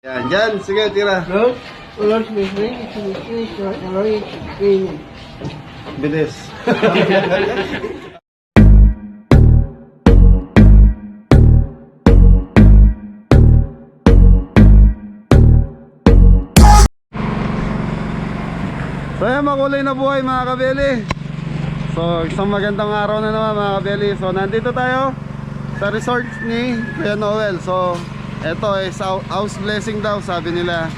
Yan, dyan. Sige, tira. Bilis. So yan, makulay na buhay mga kabeli. So isang magandang araw na naman mga kabeli. So nandito tayo sa resort ni Kuya Noel. So eto is house blessing daw sabi nila.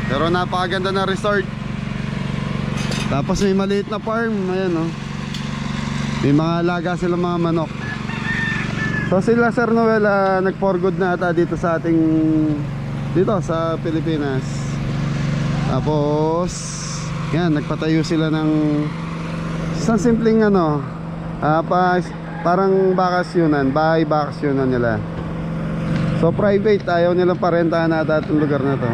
Pero napakaganda na resort. Tapos may maliit na farm. Ayan o. May mga alaga silang mga manok. So sila Sir Noel nag-for good na ata dito sa ating dito sa Pilipinas. Tapos yan, nagpatayo sila ng isang simpleng parang bakasyonan, bahay bakasyonan nila. So private, ayaw nilang parentahan ata itong lugar na to.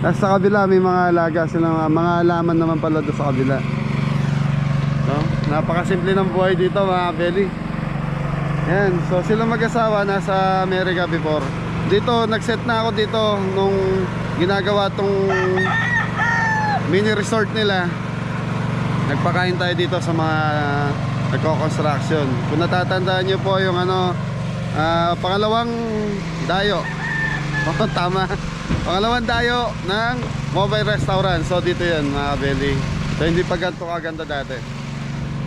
Tapos sa kabila may mga alaga sila, mga halaman naman pala doon sa kabila. So, napakasimple ng buhay dito mga belly. Yan, so sila mag-asawa nasa America before. Dito, nag-set na ako dito nung ginagawa tong mini resort nila. Nagpakain tayo dito sa mga nagko-construction. Kung natatandaan nyo po yung pangalawang dayo. Oh, tama. Pangalawang dayo ng mobile restaurant. So dito yan mga belly. So hindi pa ganito kaganda dati.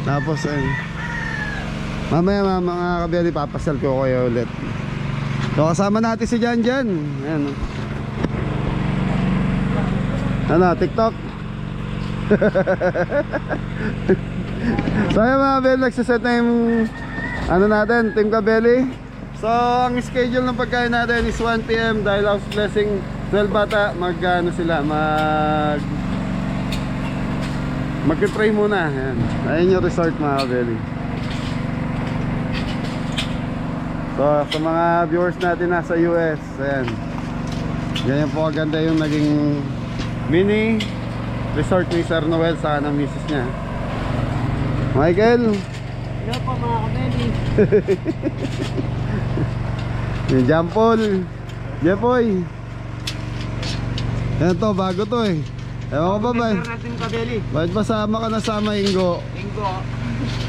Tapos mamaya mga kabeli papasyal ko kayo ulit. So kasama natin si Jan Jan. Ayan. TikTok. So ayun mga kabeli, nagsiset na yung natin, Team Kabeli. So ang schedule ng pagkain natin is 1 PM dahil house blessing 12 bata mag-pray muna. Ayan. Ayun yung resort mga kabeli. So sa mga viewers natin nasa US, ayan, ganyan po aganda yung naging mini resort ni Sir Noel sa ng misis niya. Michael, hello po mga kabeli. yung Jampol, Jepoy. Yan to, bago to eh. Ewan ko ba ba? Bakit ba sama ka na sama Ingo? Ingo.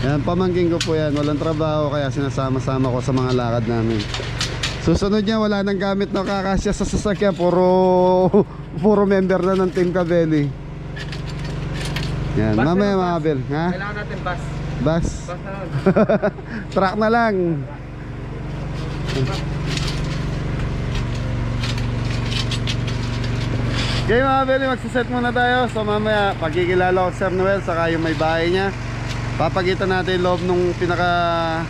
Yan, pamangking ko po yan. Walang trabaho kaya sinasama-sama ko sa mga lakad namin. Susunod niya, wala nang gamit na kakasya sa sasakyan. Puro member na ng Team Kabeli. Yan, mamaya mga Abel. Ha? Kailangan natin bus. Bus? Bus na lang. Truck na lang. Okay mga Abel, magsiset muna tayo. So mamaya, pagkikilala ko Sir Noel, saka yung may bahay niya. Papakita natin loob nung pinaka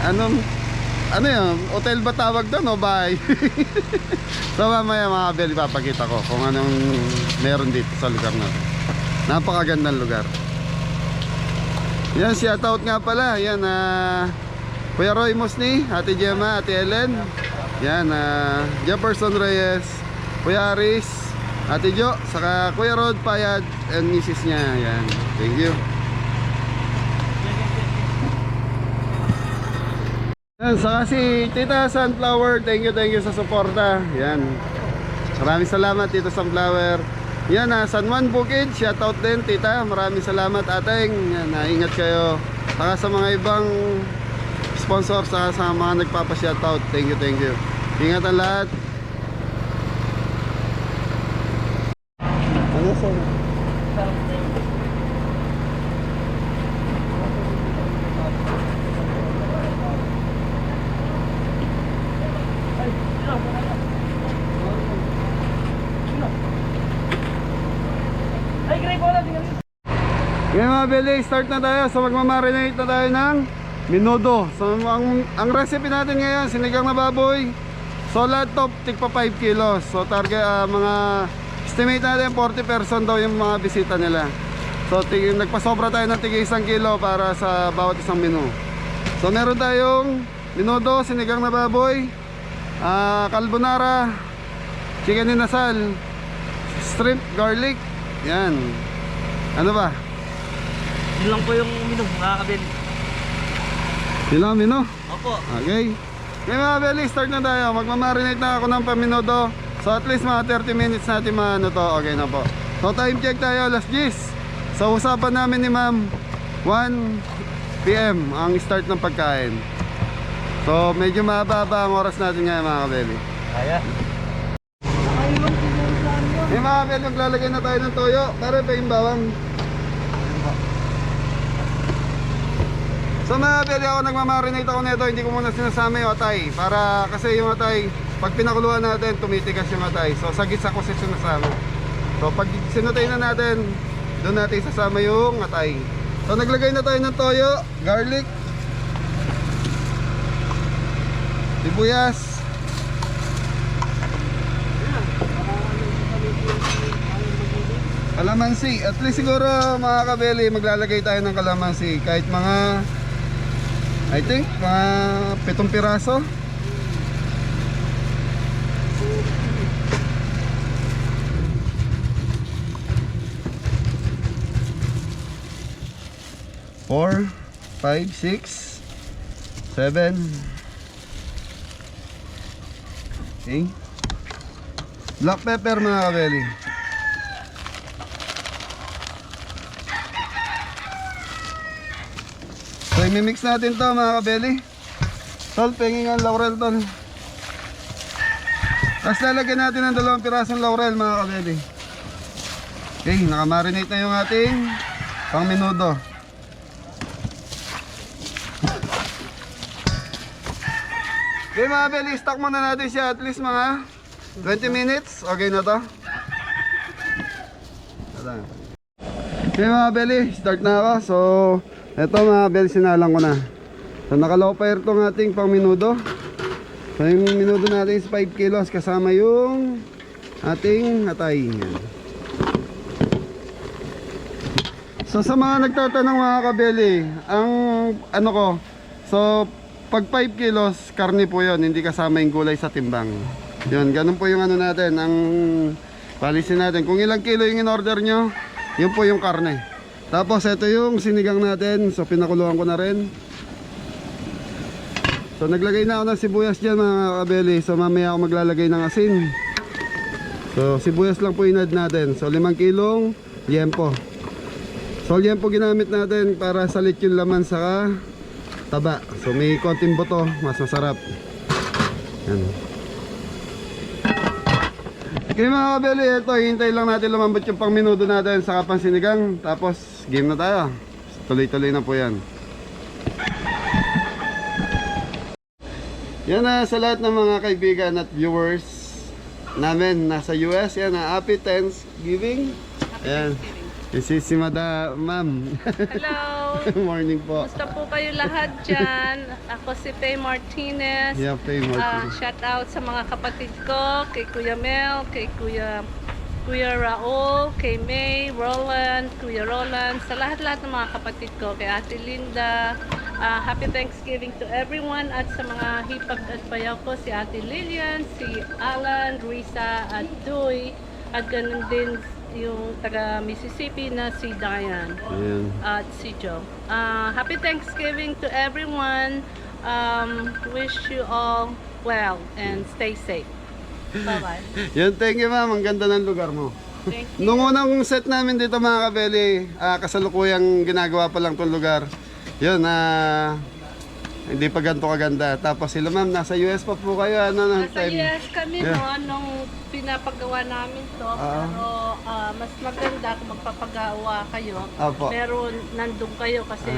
ano yun, hotel ba tawag doon o bahay? So mamaya mga Abel, papakita ko kung anong meron dito sa lugar na to. Napakagandang lugar. Yan, shoutout nga pala. Yan, Kuya Roy Musni, Ate Gemma, Ate Ellen. Yan, Jefferson Reyes, Kuya Aris, Ate Jo, saka Kuya Rod Payad and Mrs. niya. Yan, thank you. Yan, saka si Tita Sunflower, thank you sa suporta. Yan, maraming salamat Tita Sunflower. Yan, San Juan Bukid, shoutout din Tita, maraming salamat ateng. Yan, ingat kayo. Saka sa mga ibang sponsor, saka sa mga nagpapa-shoutout, thank you. Ingat ang lahat. Ano sir? Okay mga beli, start na tayo. So magmamarinate na tayo ng menudo. So ang recipe natin ngayon, sinigang na baboy. So lahat to, tigpa 5 kilos. So target, mga estimate natin 40 person daw yung mga bisita nila. So nagpasobra tayo ng tig 1 kilo para sa bawat isang menu. So meron tayong menudo, sinigang na baboy, carbonara, chicken inasal, shrimp garlic. Yan. Ano ba? Yun lang po yung menu mga kabeli. Yun lang ang menu? Opo. Okay. Okay mga belly, start na tayo. Magmamarinate na ako ng paminodo. So at least mga 30 minutes natin maano to. Okay na po. So time check tayo, alas 10. Sa usapan namin ni ma'am, 1 PM ang start ng pagkain. So medyo mababa ang oras natin ngayon mga kabeli. Kaya. May mga kabeli, maglalagay na tayo ng toyo. Para pa yung bawang. So mga kabeli, ako nagmamarinate ako nito. Hindi ko muna sinasama yung atay. Para kasi yung atay, pag pinakuluan natin, tumitigas yung atay. So sa gitsa ko sinasama. So pag sinutay na natin, doon natin sasama yung atay. So naglagay na tayo ng toyo, garlic, sibuyas, kalamansi. At least siguro mga kabeli, maglalagay tayo ng kalamansi. Kahit mga, I think, mga 7 piraso. Four, 5, 6, 7. Okay. Black pepper mga kabeli. So imimix natin to mga kabeli. Tol, penging ang laurel tol. Tapos lalagyan natin ng 2 pirasong laurel mga kabeli. Okay, nakamarinate na yung ating pang menudo. Okay mga kabeli, stock muna natin siya at least mga 20 minutes. Okay na to. Okay mga kabeli, start na ako. So eto mga kabeli, sinalang ko na. So nakalow fire tong ating pang menudo. So yung menudo natin is 5 kilos kasama yung ating atay. So sa mga nagtatanong mga kabeli, ang ano ko, so pag 5 kilos, karne po yon, hindi kasama yung gulay sa timbang. Yun, ganun po yung ano natin, ang policy natin. Kung ilang kilo yung in-order nyo, yun po yung karne. Tapos ito yung sinigang natin, so pinakuluan ko na rin. So naglagay na ako ng sibuyas dyan mga kabeli. So mamaya ako maglalagay ng asin. So sibuyas lang po inad natin. So 5 kilong liempo. So liempo ginamit natin para salit yung laman saka taba. So may konting buto, mas masarap. Yan. Okay mga kabeli, ito hintay lang natin lumambot yung pang menudo natin sa kapang sinigang. Tapos game na tayo. Tuloy-tuloy na po yan. Yan na sa lahat ng mga kaibigan at viewers namin nasa US. Yan na, happy Thanksgiving. Ayan. This is si Ma'am. Hello! Morning po. Gusto po kayo lahat dyan. Ako si Faye Martinez. Yeah, Faye Martinez. Shout out sa mga kapatid ko, kay Kuya Mel, kay Kuya Raul, kay May, Kuya Roland, sa lahat-lahat ng mga kapatid ko, kay Ate Linda. Happy Thanksgiving to everyone at sa mga hipag at bayaw ko, si Ate Lillian, si Alan, Risa at Duy, at ganun din yung taga Mississippi na si Diane. Ayan. At si Joe. Happy Thanksgiving to everyone. Wish you all well and stay safe. Bye-bye. Yan, thank you ma'am. Ang ganda ng lugar mo. Thank you. Nung unang set namin dito mga kabeli, kasalukuyang ginagawa pa lang itong lugar. Yun, hindi pa ganito kaganda. Tapos sila ma'am, nasa US pa po kayo. Ano, Nasa US kami nung pinapagawa namin to. Pero mas maganda kung magpapagawa kayo. Apo. Pero nandun kayo kasi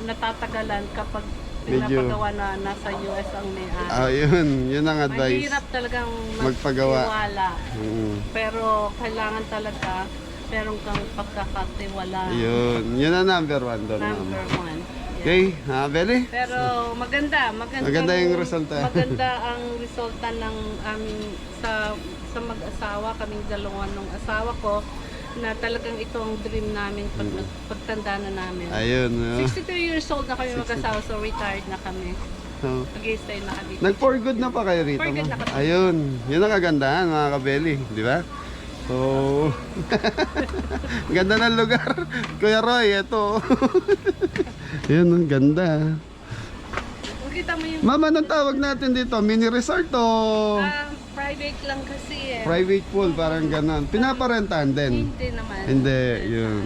natatagalan kapag Medyo pinapagawa na nasa US ang may-ari. yun ang advice. Mahirap talagang Magpagawa. magtiwala. Mm. Pero kailangan talaga meron kang pagkakatiwala. Yun ang number 1 doon ma'am. Number 1. Okay, Beli? Pero maganda yung resulta. Maganda ang resulta ng aming sa mag-asawa, kaming dalawa ng asawa ko, na talagang ito ang dream namin pagtanda na namin. Ayun. 62 years old na kami mag-asawa, so retired na kami. Nag-stay na kami. Nag-for good na pa kayo rito? For good na kami. Ayun. Yun ang kagandahan mga kabeli. Di ba? So, ganda ng lugar. Kuya Roy, ito. Yun, ang ganda. Pakita mo yung Ma'am, anong tawag natin dito? Mini resort o private lang kasi eh. private pool? Parang ganon. Pinaparentahan din? Hindi naman. Hindi, yun.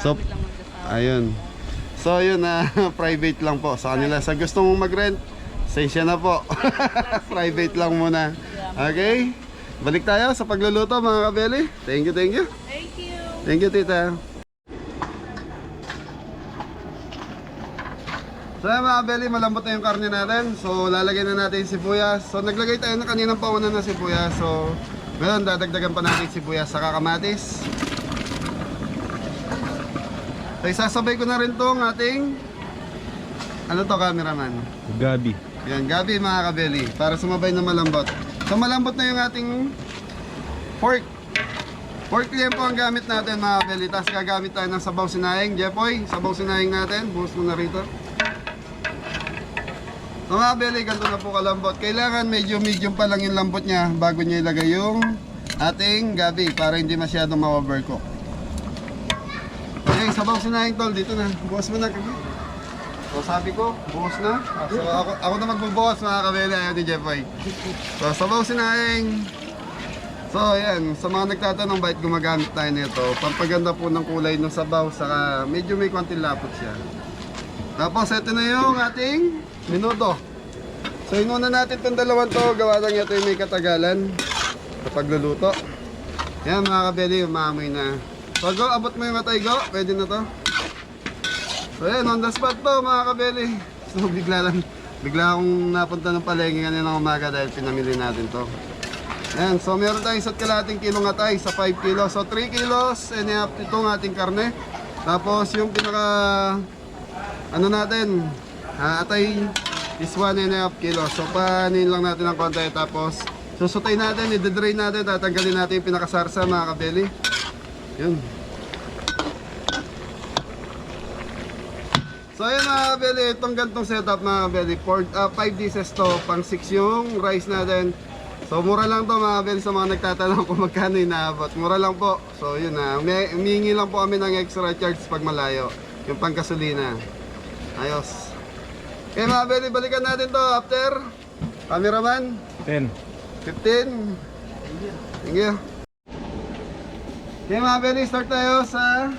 So, Kami lang mag-asawa. ayun. So, yun na private lang po sa kanila. Sa gusto mong mag-rent, sesya na po. Private lang muna. Okay? Balik tayo sa pagluluto mga kabeli. Thank you, thank you. Thank you. Thank you, tita. So yan mga kabeli, malambot na yung karne natin. So lalagay na natin yung sibuyas. So naglagay tayo na kaninang pauna ng sibuyas. So ngayon dadagdagan pa natin yung sibuyas sa kamatis. So isasabay ko na rin tong ating ano to, cameraman? Gabi. Yan, gabi mga kabeli, para sumabay na malambot. So malambot na yung ating pork. Pork yan po ang gamit natin mga kabeli. Tapos gagamit tayo ng sabaw sinahing. Jepoy, sabaw sinahing natin. Buhos mo na rito. So mga kabeli, ganito na po kalambot. Kailangan medyo medium pa lang yung lambot niya bago niya ilagay yung ating gabi para hindi masyadong ma-overcook. Okay, sabaw sinahing tol, dito na. Buhos mo na kami. So sabi ko, buhos na. So ako na magbubuhos mga kabeli, ayaw ni Jepoy. So sabaw sinahing. So ayan, sa mga nagtatanong bakit gumagamit tayo nito, pampaganda po ng kulay ng sabaw, saka medyo may konting lapot siya. Tapos ito na yung ating minuto. So inuna natin itong dalawang to, gawa lang ito yung may katagalan sa pagluluto. Yan mga kabeli, umamoy na. So go, abot mo yung matay go, pwede na to. So ayan, on the spot to mga kabeli. So bigla akong napunta ng palengke kanina ng umaga dahil pinamili natin to. Ayan, so meron tayong 1 kalahating kilong atay sa 5 kilos. So 3 kilos and a half itong ating karne. Tapos yung pinaka ano natin, atay is 1 and a half kilos. So panin lang natin ang konti. Tapos susutay natin, i-drain natin, tatanggalin natin yung pinakasarsa mga kabeli. Yun. So ayan mga kabeli, itong gantong setup mga kabeli, 5 dishes to, pang 6 yung rice natin. So mura lang to mga kabeli sa mga nagtatanong kung magkano inaabot. Mura lang po. So yun na, humihingi lang po kami ng extra charge pag malayo, yung pangkasolina. Ayos. Okay mga kabeli, balikan natin to after. Cameraman 10. 15. Thank you. Okay mga kabeli, start tayo sa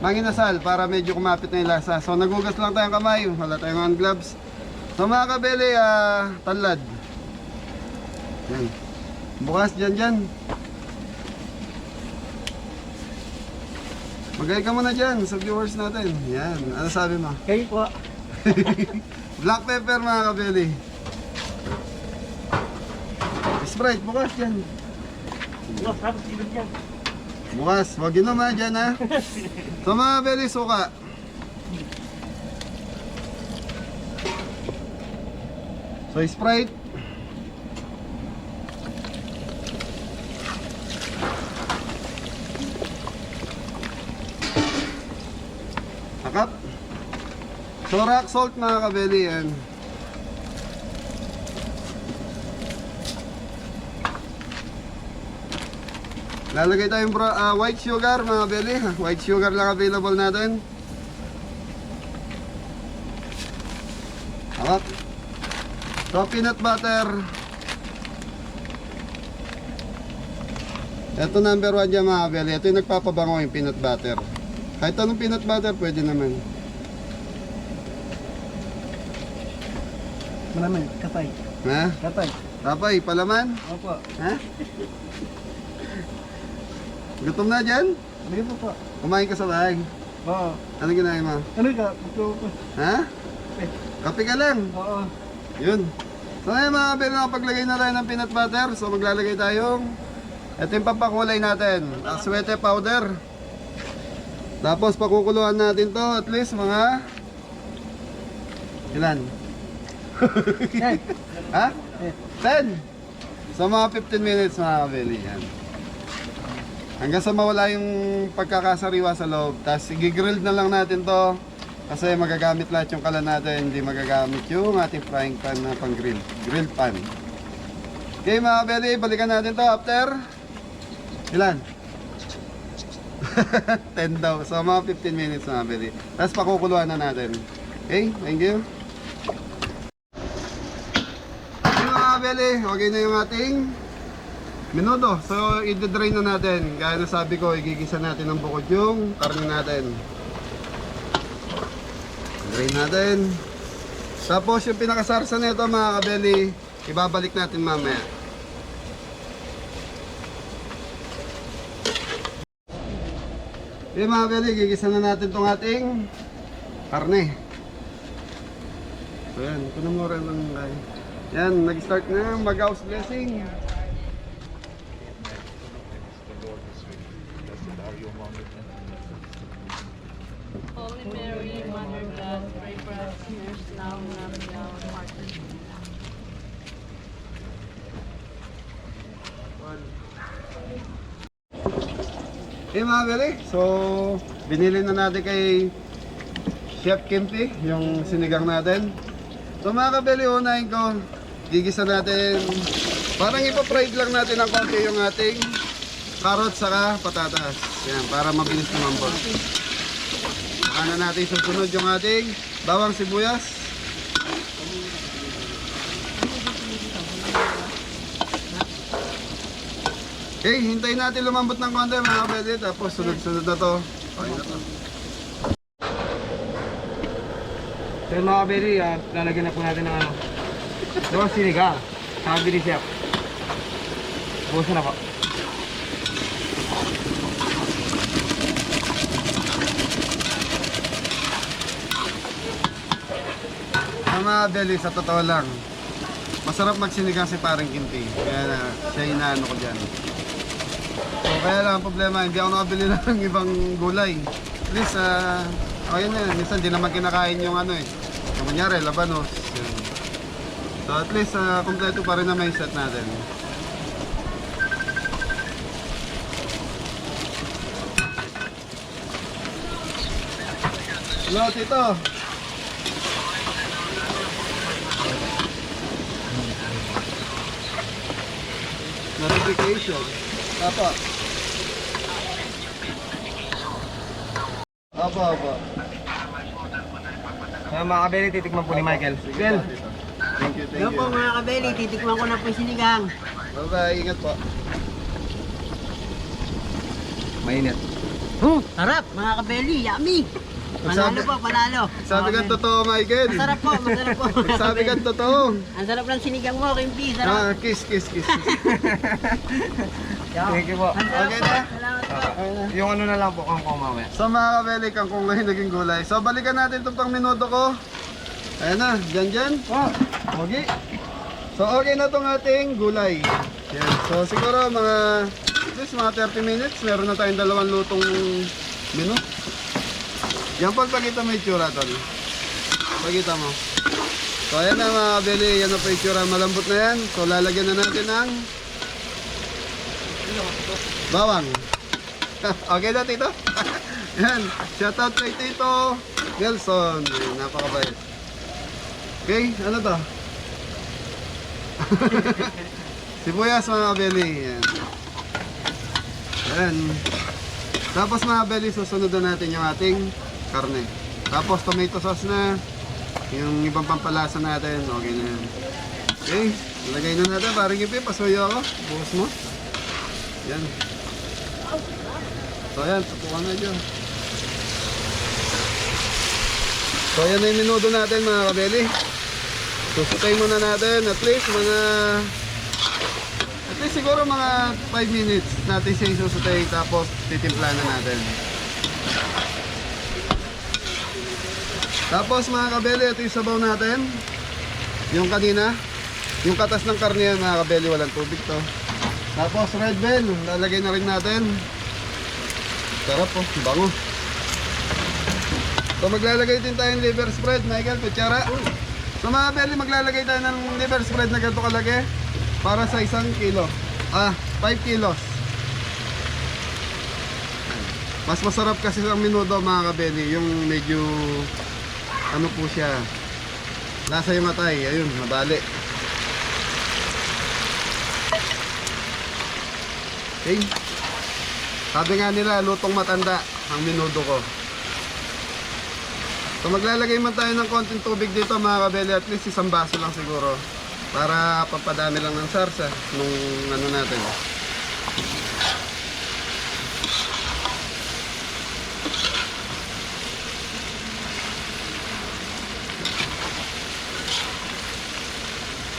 manginasal para medyo kumapit na yung lasa. So nagugas lang tayong kamay, wala tayong hand gloves. So mga kabeli, tanlad. Yan. Bukas dyan. Magay ka muna dyan sa viewers natin. Yan. Ano sabi mo? Kayo po. Black pepper mga kabeli. Sprite, bukas dyan. Bukas, tapos ilog yan. Bukas, wag yun naman dyan ha. So mga kabeli, suka. So Sprite. Akap. So rock salt mga kabeli yan. Lalagay tayong white sugar mga kabeli. White sugar lang available natin. Akap. So peanut butter. Ito number 1 dyan mga kabeli. Ito yung nagpapabango yung peanut butter. Kahit anong peanut butter, pwede naman. Malaman, kapay. Ha? Kapay. Tapay, palaman? Opo. Ha? Gutom na dyan? Hindi po po. Kumain ka sa bahay. Oo. Ano ginahin mo? Ano ka? Magtuwa po. Ha? Kape ka lang. Oo. Yun. So ngayon mga kabeli, nakapaglagay na tayo ng peanut butter. So maglalagay tayong, ito yung pampakulay natin, aswete powder. Tapos pakukuluan natin to at least mga ilan? Yan. Ha? 10. So mga 15 minutes mga kabeli yan. Hanggang sa mawala yung pagkakasariwa sa loob. Tapos i-grill na lang natin to. Kasi magagamit lahat yung kalan natin. Hindi magagamit yung ating frying pan na pang grill. Grill pan. Okay mga kabeli, balikan natin to after ilan? 10 daw. So mga 15 minutes mga kabeli. Tapos pakukuluan na natin. Okay, thank you. kabeli, okay na yung ating menudo. So, i-drain na natin. Gaya na sabi ko, igigisa natin ng bukod yung karne natin. Drain natin. Tapos, yung pinakasarsa nito mga kabeli, ibabalik natin mamaya. Okay mga kabeli, gigisa na natin itong ating karne. So, yan. Ito na mo rin ng kaya. Yan, nag-start na mag-house blessing. Holy Mary, Mother of God, pray for us sinners now and at the hour of our death. Okay mga kabeli, so binili na natin kay Chef Kimpi yung sinigang natin. So mga kabeli, unahin ko, gigisa natin, parang ipa-fried lang natin ng konti yung ating carrots saka patatas. Yan, para mabilis lumambot. Saka na natin susunod yung ating bawang sibuyas. Okay, hintayin natin lumambot ng konti mga kabeli, tapos sunod-sunod na to. Okay na to. So mga kabeli, lalagyan na po natin ng ano. Ito sinigang. Sabi ni Chef. Buso na po. Mga kabeli, sa totoo lang, masarap magsinigang si Paring Kimpi. Kaya na, siya inaano ko dyan. So, kaya lang ang problema, hindi ako nakabili ng ibang gulay. At least, okay na yan. Minsan, di naman kinakain yung ano eh. Yung kunyari, labanos. Yan. So, at least, kompleto pa rin na may set natin. Hello, Tito. Notification. Apa? Apa? Mga kabeli, titikman po ni Michael. Sige Well, po, Tito. Thank you, thank Hello po you. mga kabeli, titikman ko na po yung sinigang. Bye-bye, ingat po. mainit. Sarap mga kabeli, yummy. Panalo Sabi- po, panalo. Sabi ka totoo, Michael. Masarap po, masarap po. mga Sabi ka kabeli. totoo. Ang sarap ng sinigang mo, Kimpi, sarap. Kiss. Thank you po. Ang sarap Okay po, na? salamat po. Yung ano na lang po, kangkong mamaya. So mga kabeli, kangkong ngayon naging gulay. So balikan natin itong pang minuto ko. Ayan na, dyan. Okay. So okay na itong ating gulay. Yan. So siguro mga, at least mga 30 minutes, meron na tayong dalawang lutong menu. Yan pagpakita mo yung tsura, tol. Pagkita mo. So ayan na mga kabeli, yan na po yung tsura. Malambot na yan. So lalagyan na natin ng bawang. Okay na, Tito? Yan. Shoutout kay Tito Nelson. Napakabait. Okay, ano to? Sibuyas mga kabeli. Yan. Yan. Tapos mga kabeli, susunod na natin yung ating karne. Tapos tomato sauce na. Yung ibang pampalasa natin. Okay na yan. Okay, lagay na natin. Parang ipi, pasuyo ako. Bukas mo. Yan. So ayan, tutukan na dyan. So ayan na yung minudo natin mga kabeli. Susutay muna natin at least siguro mga 5 minutes natin siya isusutay, tapos titimpla na natin. Tapos mga kabeli, ito yung sabaw natin. Yung kanina, yung katas ng karne yan mga kabeli, walang tubig to. Tapos red bell, lalagay na rin natin. Sarap po, bango. So maglalagay din tayo ng liver spread, Michael, kutsara. So mga kabeli, maglalagay tayo ng liver spread na ganito kalaki para sa 1 kilo. 5 kilos. Mas masarap kasi ang minudo mga kabeli, yung medyo ano po siya, lasa yung matay, ayun, mabali. Okay. Sabi nga nila, lutong matanda ang minudo ko. So maglalagay man tayo ng konting tubig dito mga kabeli, at least 1 baso lang siguro. Para papadami lang ng sarsa nung ano natin.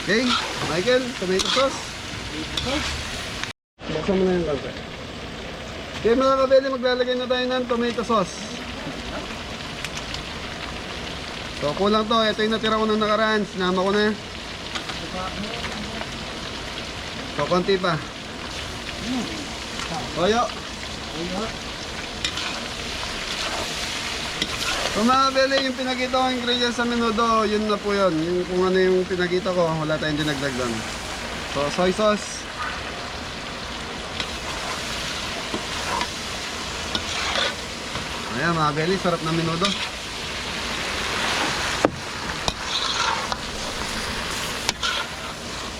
Okay, Michael, tomato sauce. Buksan mo na yung kalsa. Okay mga kabeli, maglalagay na tayo ng tomato sauce. So kulang to, ito yung natira ko ng nakaraan, sinama ko na. So konti pa. Toyo. So mga kabeli, yung pinakita ko ingredients sa menudo, yun na po yun. Yung kung ano yung pinakita ko, wala tayong dinagdag doon. So soy sauce. Ayan mga kabeli, sarap na menudo.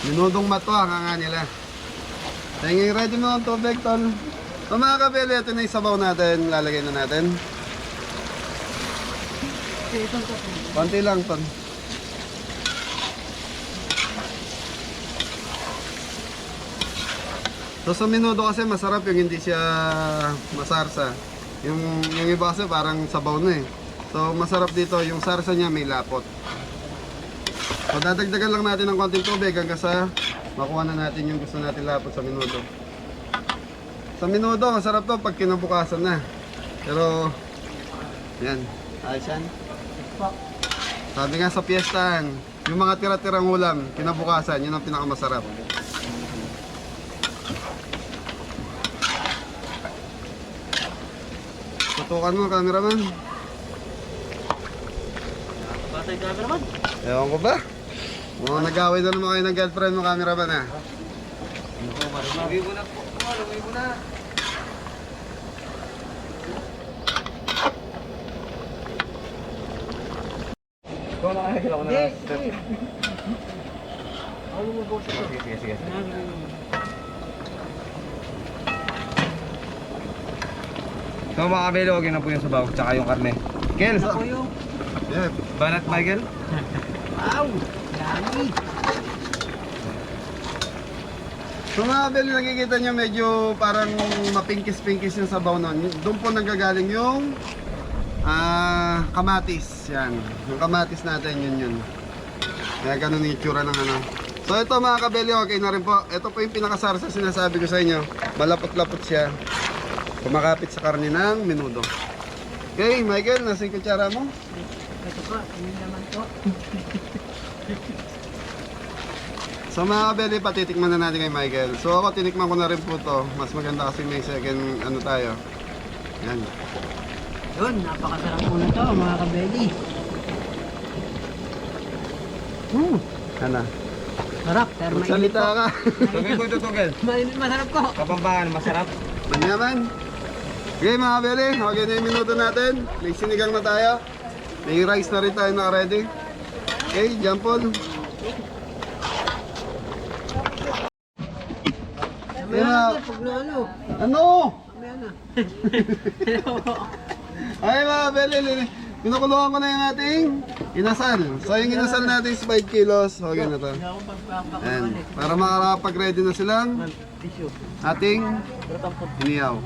Minudong matwang ang nga nila. Tingin ready mo ang tubig, tol. So mga kabeli, ito na yung sabaw natin. Lalagay na natin. Konti lang, ton. So sa menudo kasi masarap yung hindi siya masarsa. Yung iba kasi parang sabaw na eh. So masarap dito, yung sarsa niya may lapot. So dadagdagan lang natin ng konting tubig hanggang sa makuha na natin yung gusto natin lapot sa menudo. Sa menudo, masarap to pag kinabukasan na. Pero, yan. Ayos yan. Sabi nga sa piyestahan, yung mga tira-tirang ulam, kinabukasan, yun ang pinakamasarap. Tutukan mo, cameraman. Patay cameraman. Ewan ko ba? Nag-away na naman kayo ng girlfriend mo, cameraman ha. Luwi mo na po. Luwi mo na. Ikaw na kaya, kailangan ko na. Ano mo boss? Sige. So mga kabelo, okay na po yung sabaw, tsaka yung karne. Kel, Ako yung... Yeah. banat Michael? Wow! Dami! So mga kabeli, nakikita nyo medyo parang mapinkis-pinkis yung sabaw nun. Doon po nanggagaling yung kamatis. Yan. Yung kamatis natin, yun. Kaya ganun yung itsura ng ano. So ito mga kabeli, okay na rin po. Ito po yung pinakasarsa sinasabi ko sa inyo. Malapot-lapot siya. Kumakapit sa karne ng menudo. Okay, Michael, nasa yung kutsara mo? Ito po, ano naman po? So mga kabeli, patitikman na natin kay Michael. So ako, tinikman ko na rin po to. Mas maganda kasi may second ano tayo. Yan. Yun, napakasarap po na to mga kabeli. Ano? Sarap, pero mainit Magsalita po. ka. Tugel po ito, tugel. Masarap po. Kapampangan, masarap. Manyaman. Okay mga kabeli, okay na yung minuto natin. May sinigang na tayo. May rice na rin tayo naka-ready. Okay, Jampol. Mamaya na, pag lalo. Ano? Mamaya na. Ay mga kabeli, pinukulungan ko na yung ating inasal. So yung inasal natin is 5 kilos. Okay na to. Hindi ako pagpapakuha Ayan. Para makakapag-ready na silang tissue. ating iniyaw.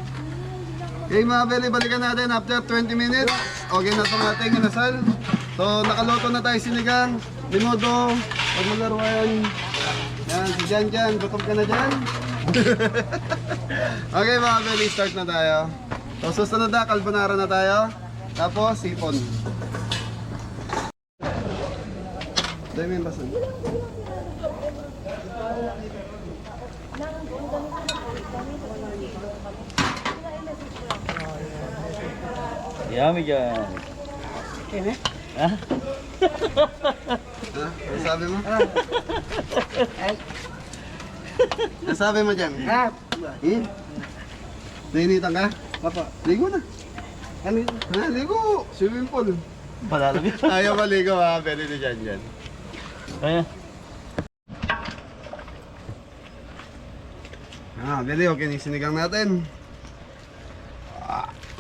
Okay mga kabeli, balikan natin after 20 minutes. Okay na itong ating inasal. So nakaluto na tayo sinigang, menudo, pag maglaruan. Yan, si Jan, gutom ka na dyan. Okay mga kabeli, start na tayo. So susunod na, carbonara na tayo. Tapos sipon. Dahil may basan. Yummy dyan. Okay na? Ha? Ano sabi mo? Ay, Ano sabi mo dyan? harap. Nainitan ka? Papa. Ligo na. Kami. Ha, ligo. Swimming pool. Palalamig. Ayaw maligo ha, pwede na dyan. Kaya. Bili, okay na yung sinigang natin.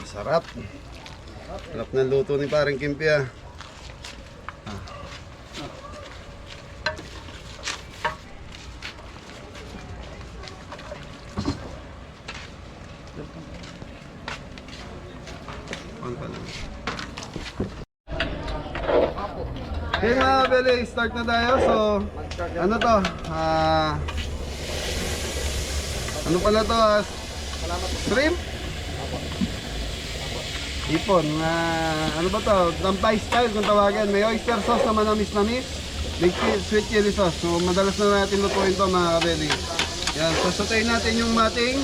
Sarap. Sarap na luto ni parang Kimpi ah. On pa lang. Okay mga kabeli, start na tayo. So, ano to? Ano pala to? Shrimp? Hipon. Ano ba to? Dampay style kung tawagin. May oyster sauce na manamis-namis. May sweet chili sauce. So, madalas na natin lutuin to mga kabeli. Yan. So, sasayin natin yung mating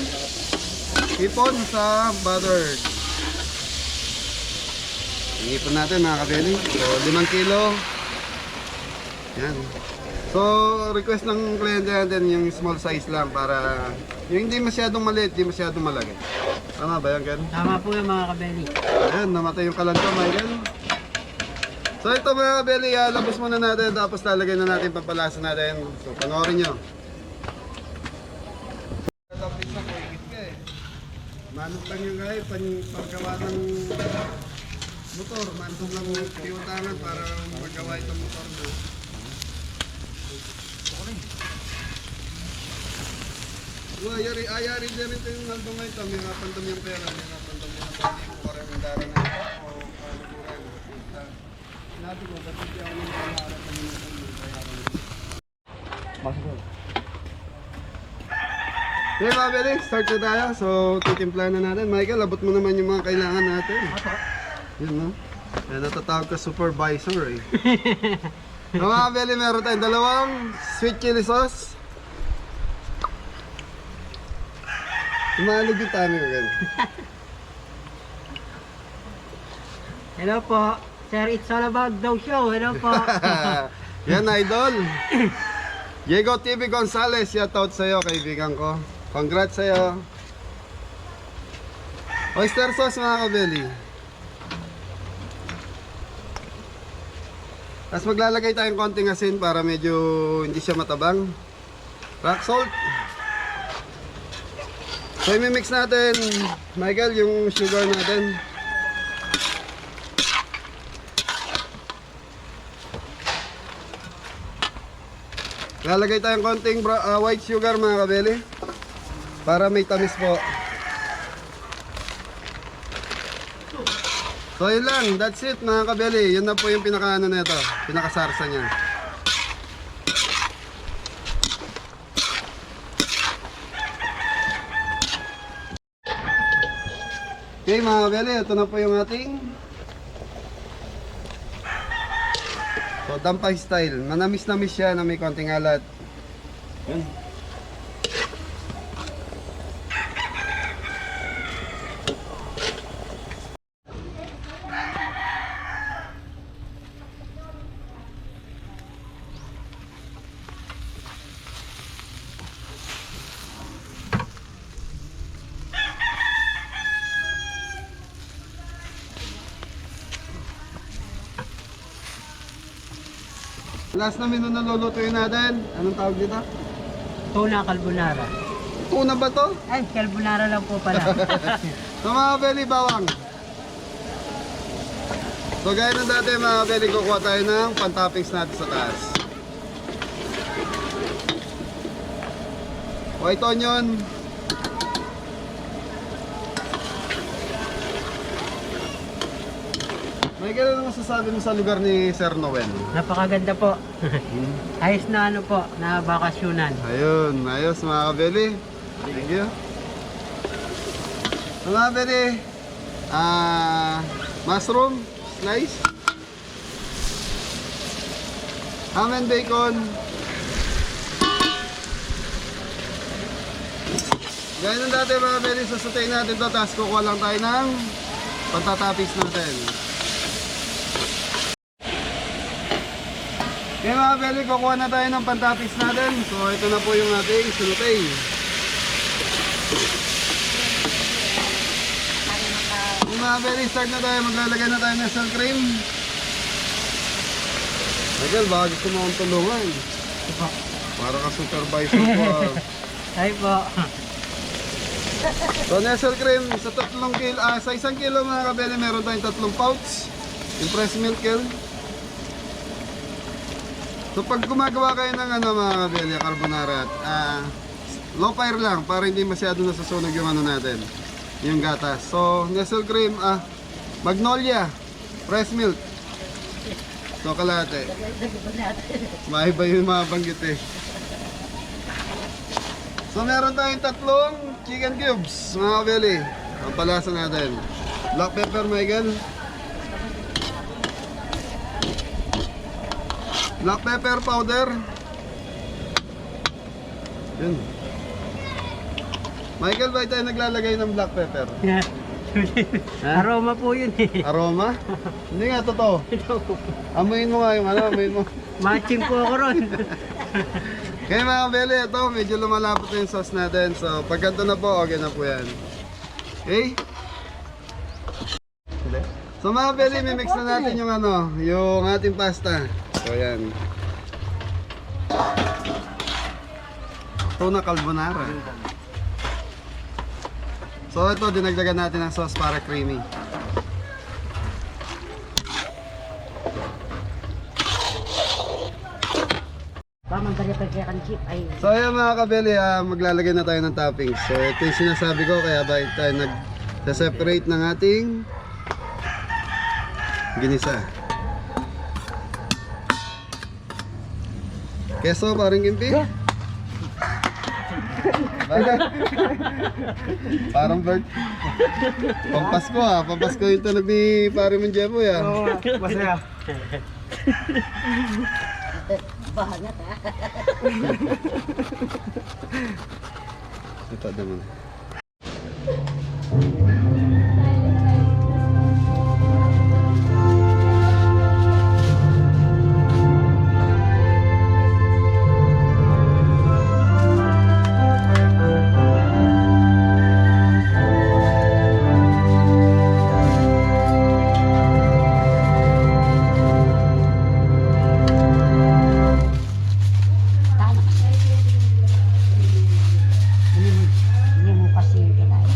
hipon sa butter. Hipon natin mga kabeli. So, 5 kilo. Yan. So, request ng kliyente natin yung small size lang para yung hindi masyadong maliit, hindi masyadong malaki. Tama ba yan, Ken? Tama po yung mga kabeli. Ayan, namatay yung kalanto, Michael. So, ito mga kabeli, labos muna natin tapos lalagay na natin pampalasa natin. So, panoorin nyo. Manok lang yung kaya, paggawa ng motor. Manok lang piutangan para magawa itong motor mo. Ayari din rin ito yung naldo ngayon. May napandam yung pera. May napandam yung pera. Para yung dara na ito. O kalukuran. Sinabi ko, ba't hindi ako nang pangarap ng mga okay mga beli, start na tayo. So, titimpla na natin. Michael, abot mo naman yung mga kailangan natin. Yun, no? Yan, natatawag ka supervisor eh. So, mga beli, meron tayong dalawang sweet chili sauce. Tumalog yung tummy ko ganun. Hello po. Sir, it's all about daw show. Hello po. Yan, idol. Diego TV Gonzales, shoutout sa'yo, kaibigan ko. Congrats sa'yo. Oyster sauce mga kabeli. Tapos maglalagay tayong konting asin para medyo hindi siya matabang. Rock salt. So i-mix natin, Michael, yung sugar natin. Lalagay tayong konting white sugar mga kabeli para may tamis po. So yun lang, that's it mga kabeli. Yun na po yung pinakaano na ito, pinakasarsa niya. Okay mga kabeli, ito na po yung ating so dampay style. Manamis-namis siya na may konting alat. Yan. Last na menu na lulutuin natin. Anong tawag dito? Tuna carbonara. Tuna ba to? Ay, carbonara lang po pala. So mga belly, bawang. So gaya ng dati mga belly, kukuha tayo ng pan-toppings natin sa taas. White onion. Michael, ano masasabi mo sa lugar ni Sir Noel? Napakaganda po. Ayos na ano po, na bakasyonan. Ayun, ayos mga kabeli. Thank you. So, mga kabeli, mushroom, slice. Ham and bacon. Gaya ng dati mga kabeli, sasatayin natin to. Tapos kukuha lang tayo ng pantatoppings natin. Okay mga kabeli, kukuha na tayo ng pantatoppings natin. So ito na po yung ating sunutay. Okay mga kabeli, start na tayo. Maglalagay na tayo ng sour cream. Michael, baka gusto mo akong tulungan. Para ka supervisor ko. Ay po. So nestle cream sa 3 kilo, sa 1 kilo mga kabeli, meron tayong 3 pouch. Yung fresh milk yun. So pag gumagawa kayo ng ano mga kabeli, carbonara, low fire lang para hindi masyado nasusunog yung ano natin. yung gatas. So, Nestle cream, Magnolia, fresh milk. So, kalahati. Maiba yung mga banggit eh. So, meron tayong tatlong chicken cubes, mga kabeli. Ang palasa natin. Black pepper, Michael. Black pepper powder. Yun. Michael, bakit tayo naglalagay ng black pepper? Ha? Aroma po yun eh. Aroma? Hindi nga, totoo. Amuin mo nga yung amuin mo. Matching po ako ron. Kaya mga kabeli, ito, medyo lumalapot na yung sauce natin. So, pagka ito na po, okay na po yan. Okay? So mga kabeli, mimix na natin yung yung ating pasta. So, yan. Tuna carbonara. So ito, dinagdagan natin ng sauce para creamy. So ayan mga kabeli, maglalagay na tayo ng toppings. So ito yung sinasabi ko, kaya bakit tayo nag-separate ng ating ginisa. Keso, paring kimpi? Bakit? Parang bird. Pampasko pampasko yung tunog ni paring Manjepo ya. Oo, masaya. Banget Ito naman. Ini mo kasi kinain.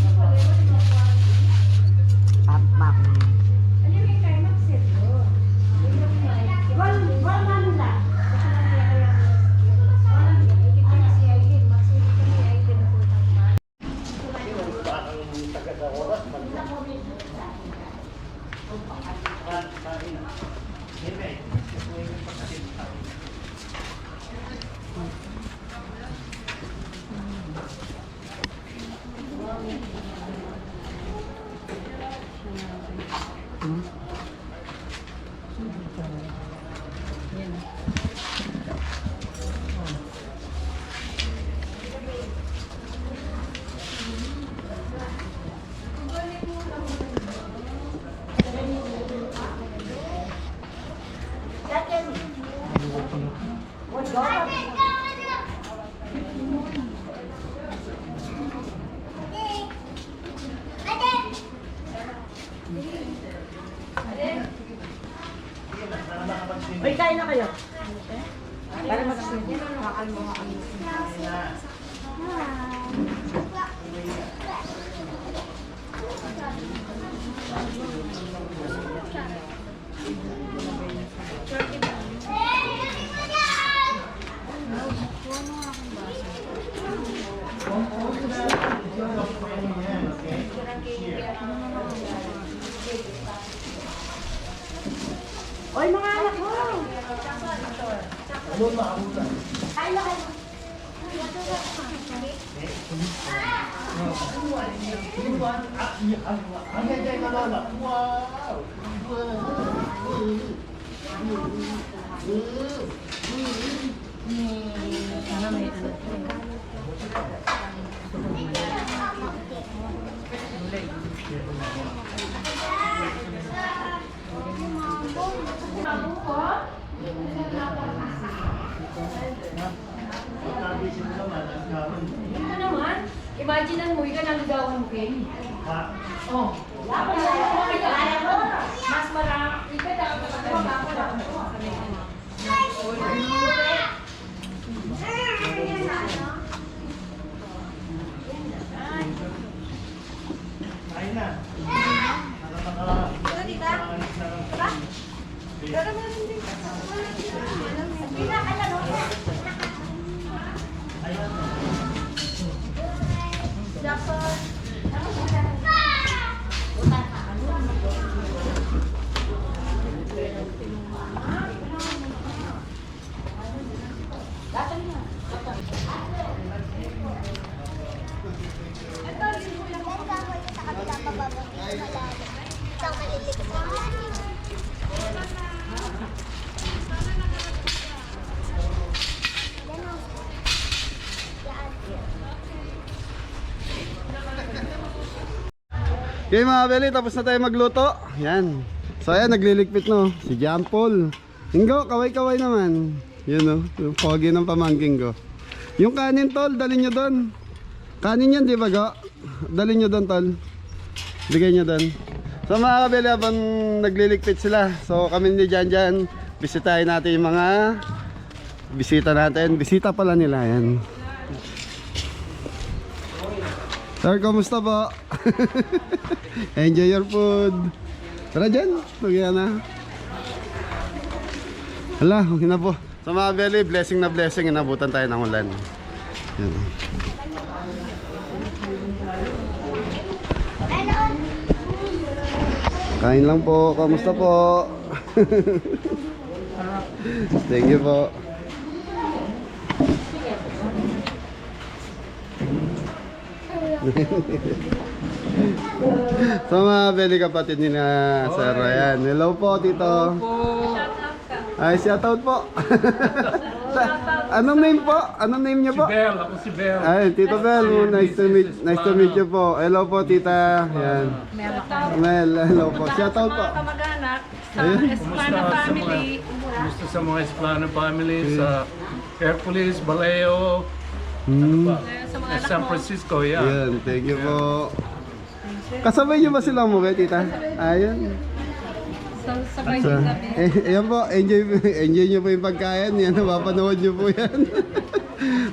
Papa ko. Uy, kain na kayo. Para magsasabi. Oy, mga anak mo! Kain na kayo. Ito naman, imaginean mo, ikaw naligawan mo kayo. Oh. Mas marami. Ikaw dapat Okay mga kabeli, tapos na tayo magluto. Yan. So ayan, nagliligpit no. Si John Paul. Ingo, kaway-kaway naman. Yun no, yung pogi ng pamangking ko. Yung kanin tol, dalhin nyo doon. Kanin yan, di ba go? Dalhin nyo doon tol. Bigay nyo doon. So mga kabeli, habang nagliligpit sila. So kami ni Jan, bisitahin natin yung mga bisita natin. Bisita pala nila yan. Sir, kumusta po? Enjoy your food. Tara dyan, nagyan na. Hala, okay na po. So mga belly, blessing na blessing, inabutan tayo ng ulan. Yan. Kain lang po, kamusta po? Thank you po. So mga belly kapatid nila Sir Ryan. Hello po Tito. Ay, shoutout po. Anong name po? Anong name niyo po? Si Bel, ako si Bel. Ay, Tito Bel, nice to meet you po. Hello po Tita. Yan. Mel, hello po. Shoutout po. Mga kamag-anak sa Ayun. Esplana family. Kumusta sa mga Esplana family, sa Hercules, Baleo, Sa mga anak San mo. Francisco, yeah. Yan, thank you po. Kasabay niyo ba sila umuwi, Tita? Ayun. Sabay So, din kami. ayan po, enjoy nyo po yung pagkain. Yan, mapapanood nyo po yan.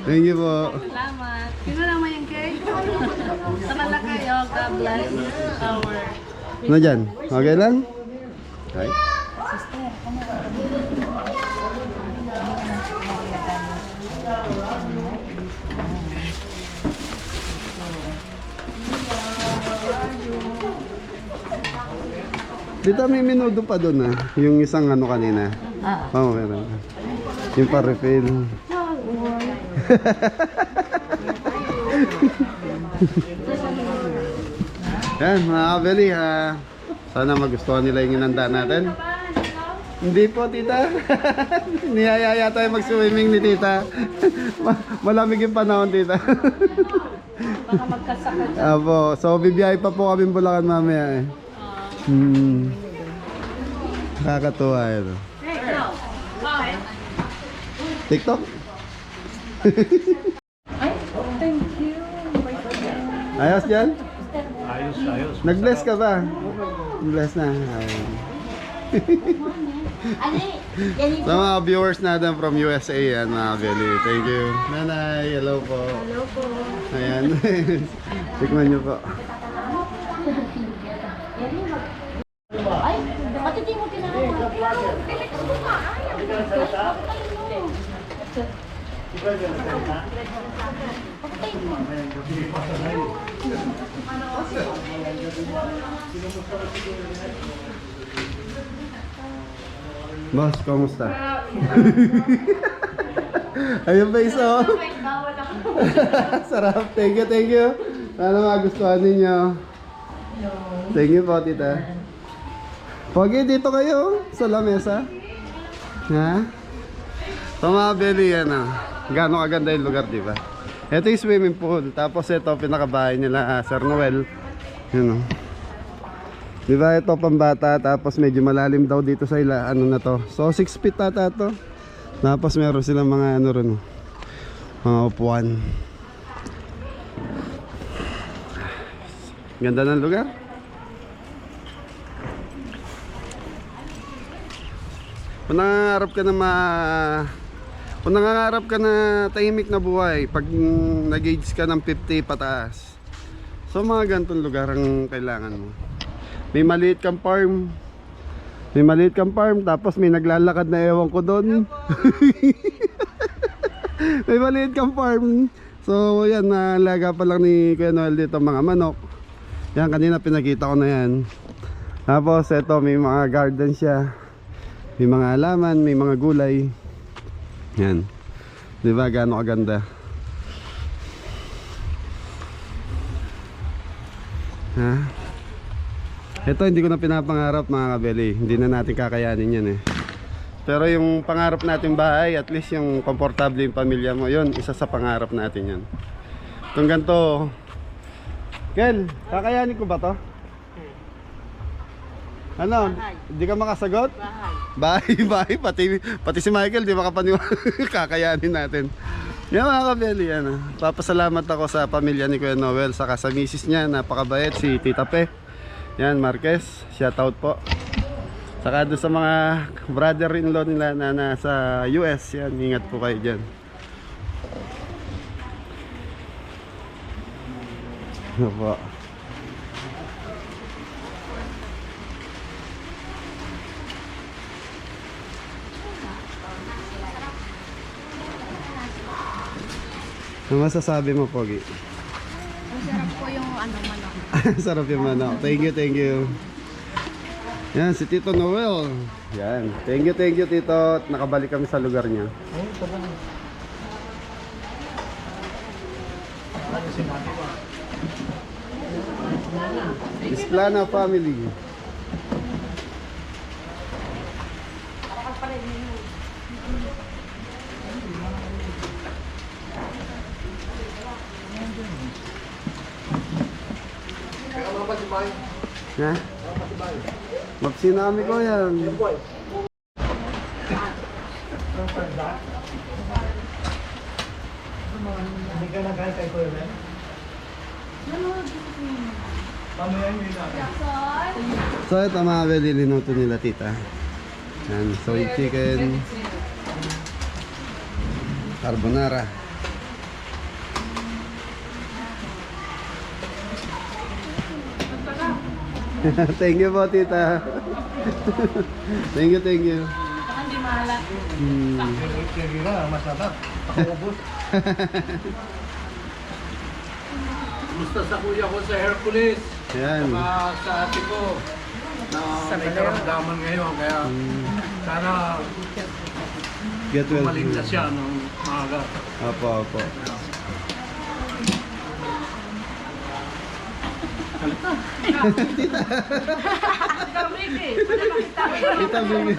Thank you po. Salamat. Sino naman yung cake? Sama na kayo. God bless our... Ano dyan? Okay lang? Okay. Dito may minudo pa doon yung isang ano kanina. Oo, meron. Yung pa-refill. Yan, mga kabeli, sana magustuhan nila yung inanda natin. Hindi po, tita. Niyayaya tayo mag-swimming ni tita. Malamig yung panahon, tita. Baka magkasakit. Apo, so bibiyay pa po kami Bulacan mamaya eh. Nakakatuwa yun. TikTok? Thank you. Ayos dyan? Ayos, ayos. Nag-bless ka ba? Bless na. Ayun. Sa mga viewers natin from USA yan mga Beli. Thank you. Nanay, hello po. Hello po. Ayan. Tikman nyo po. Ay, matitingutin na ako. Relax mo ka. Boss, kamusta? Ayun pa isa oh. Sarap. Thank you, thank you. Sana magustuhan ninyo. Thank you po, tita. Pogi, dito kayo sa lamesa. Ha? So mga Beli, yan gano'ng kaganda yung lugar, di ba? Ito yung swimming pool. Tapos ito, pinakabahay nila, Sir Noel. Yun o. Di ba ito pambata, tapos medyo malalim daw dito sa ila, ano na to. So 6 feet ata to. Tapos meron silang mga ano rin, mga upuan. Ganda ng lugar. Kung nangangarap ka na kung nangangarap ka na tahimik na buhay, pag nag-age ka ng 50 pataas, so mga ganitong lugar ang kailangan mo. May maliit kang farm. May maliit kang farm, tapos may naglalakad na ewan ko doon. May maliit kang farm. So yan, nalaga pa lang ni Kuya Noel dito mga manok. Yan, kanina pinakita ko na yan. Tapos eto, may mga garden siya. May mga halaman, may mga gulay. Yan. Diba gaano kaganda? Ha? Ito hindi ko na pinapangarap mga kabeli. Hindi na natin kakayanin yan eh. Pero yung pangarap natin bahay, at least yung komportable yung pamilya mo, yun, isa sa pangarap natin yan. Itong ganito, Kel, kakayanin ko ba to? Ano? Hindi ka makasagot? Bahay. Pati si Michael, di makapaniwala. Kakayanin natin. Yan mga kabeli, ano. Papasalamat ako sa pamilya ni Kuya Noel, saka sa misis niya, napakabait, si Tita Pe. Yan, Marquez, shoutout po. Saka doon sa mga brother-in-law nila na nasa US, yan, ingat po kayo dyan. Ano po? Ano masasabi mo, Pogi? Masarap po yung manok. Sarap yung manok. Thank you. Yan, si Tito Noel. Yan. Thank you, Tito. Nakabalik kami sa lugar niya. Isplana family. Ha? Magsinami ko yan. Hindi ka nagkaya kay Kuya Mel? So ito mga beli, linuto nila tita. Yan, soy chicken, carbonara. Thank you po tita. Thank you. Hindi mahalat. Sige ka, masarap. Pakaubos. Gusto sa kuya ko sa Hercules. Yan. Saka sa ate ko. Na may karamdaman ngayon. Kaya sana Get well. maling na siya ng maaga. Opo. Tita Bibi.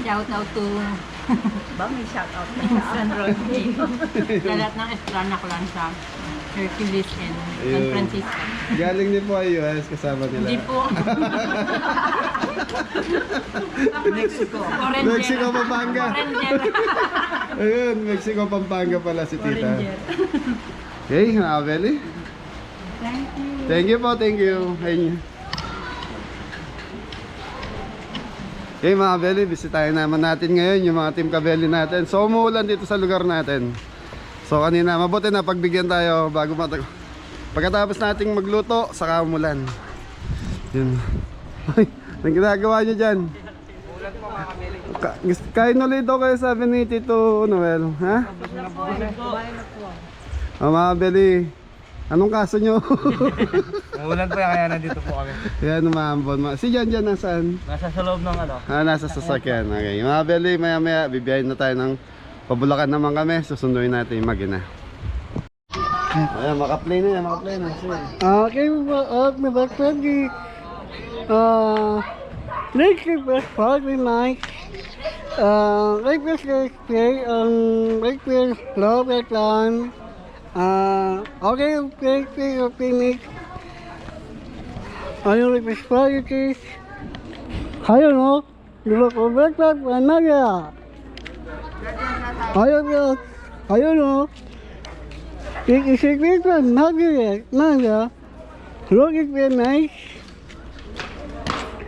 Shout out to... Ba, may shout out na San Rodney. Sa lahat ng Estrana Clan sa Hercules and San Ayun. Francisco. Galing din po ay US kasama nila. Hindi po. Mexico. Mexico, Pampanga. Ayun, Mexico, Pampanga pala si tita. Okay, Abeli. Thank you po. Ayun. Okay mga kabeli, bisitahin naman natin ngayon yung mga team kabeli natin. So umuulan dito sa lugar natin. So kanina, mabuti na pagbigyan tayo bago pagkatapos nating magluto, saka umulan. Yun. Ay, anong ginagawa nyo dyan? Kain ulit daw kayo sabi ni Tito Noel, ha? Mga kabeli, anong kaso nyo? Ulan po yan, kaya nandito po kami. Yan, umaambon. Si Jan nasaan? Nasa sa loob ng ano. Nasa sasakyan. Okay. Mga beli, maya bibiyahin na tayo ng Pabulacan naman kami. Susunduin natin yung Magina. Ayan, makaplay na yan. Okay, my best friend is next is probably nice. Like this is play like this love at time. Okay, finish. I only priorities. I don't know. You look over that another. I don't know. It is a great one, not yet. Nada. Look at very nice.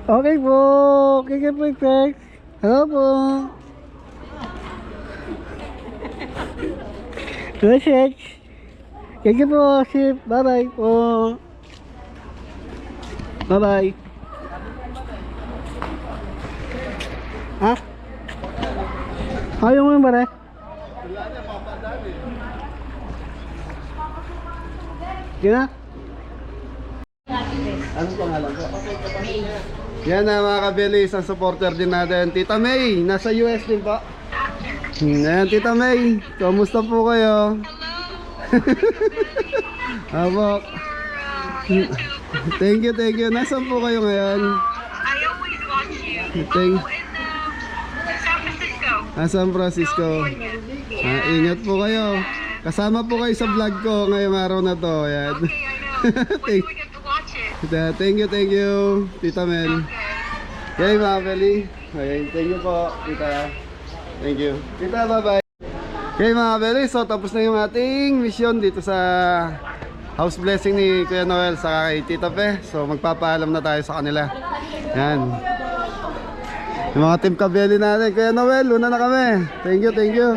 Okay po. Okay po, perfect. Hello po. Message. Thank you po, Sip. Bye-bye po. Bye-bye. Ha? Ayaw mo yung bare? Gina? Anong pangalan ko? Yan na mga kabeli, isang supporter din natin. Tita May, nasa US din po. Ayan, Tita May, kamusta po kayo? Habok. Thank you. Nasaan po kayo ngayon? I always watch you. Thank In San Francisco. San Francisco. Ingat po kayo. Kasama po kayo sa vlog ko ngayong araw na to. Ayan. Okay, I know. When do we get to watch it? Thank you, Tita Mel. Okay, mga Beli. Okay, thank you po, Tita. Thank you. Tita, bye-bye. Okay, mga Beli, so tapos na yung ating mission dito sa house blessing ni Kuya Noel sa kay Tita Pe. So magpapaalam na tayo sa kanila. Yan. Yung mga team Kabeli natin. Kuya Noel, una na kami. Thank you.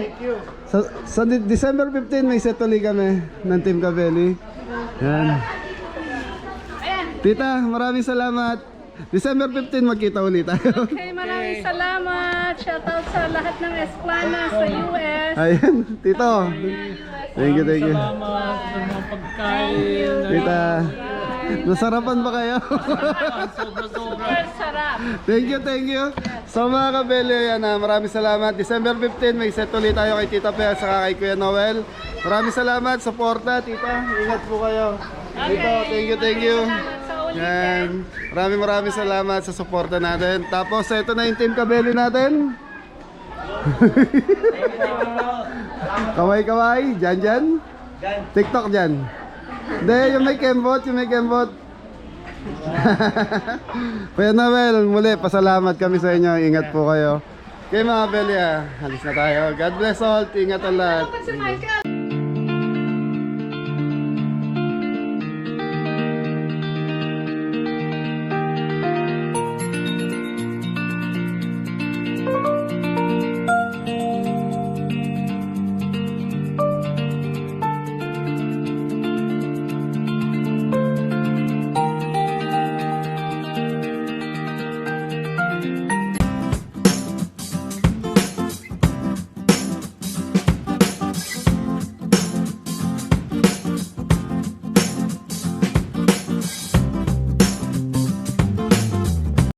Sa December 15 may set ulit kami ng team Kabeli. Yan. Tita, maraming salamat. December 15 magkita ulit tayo. Okay, maraming salamat. Shoutout sa lahat ng Esplana sa US. Ayan, Tito. Thank you. Salamat sa mga pagkain. Tita, nasarapan ba kayo? Super sarap. Thank you. So mga kabeli, yan, maraming salamat. December 15 may set ulit tayo kay Tita Pe at saka kay Kuya Noel. Maraming salamat, suporta, Tita. Ingat po kayo. Tito, thank you. Yan. Maraming salamat sa suporta natin. Tapos ito na yung team Kabeli natin. Kaway, dyan. TikTok dyan. Hindi, yung may kembot. Kuya Noel, muli, pasalamat kami sa inyo. Ingat po kayo. Okay mga Beli, halis na tayo. God bless all. Ingat ang lahat.